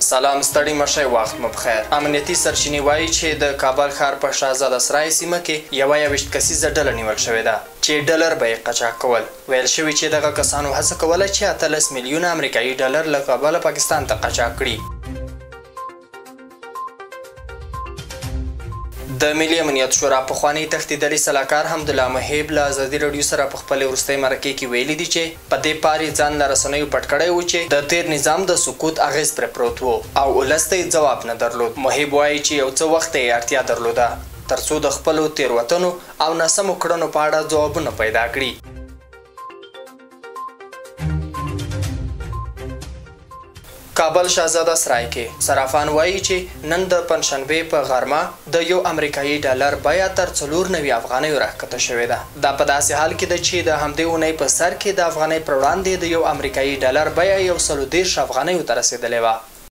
سلام ستړي مشئ وخت مو بخیر. امنیتي سرچینې وایي چې د کابل ښار په شهزاده سرای سیمه کې یوه 21 کسیزه ډله نیول شوې ده چې ډالر به یې قاچاق کول. ویل شوي چې دغه کسانو هڅه کوله چې 18 میلیونه امریکایي ډالر له کابله پاکستان ته قاچاق کړي. د ملي امنیت شورا پخوانی تښتېدلي سلاکار حمدالله محب له ازادي راډیو سره په خپلې وروستۍ مرکې کې ویلي دي چې په دې پارې ځان له رسنیو پټ کړی و چې د تیر نظام د سقوط اغېز پرې پروت و او ولس ته یې ځواب نه درلود. محب وایي چې یو څه وخت یې اړتیا درلوده ترڅو د خپلو تېروتنو او ناسمو کړنو په اړه ځوابونه پیدا کړي. کابل شهزاده سرای کې صرافان وایي چې نن د پنجشنبې په غرمه د یو امریکایي ډالر بیه تر 94 افغانیو راښکته شوې ده. دا په داسې حال کې ده چې د همدې اونۍ په سر کې د افغانۍ پر وړاندې د یو امریکایي ډالر بیه 130 افغانیو ته رسېدلې وه.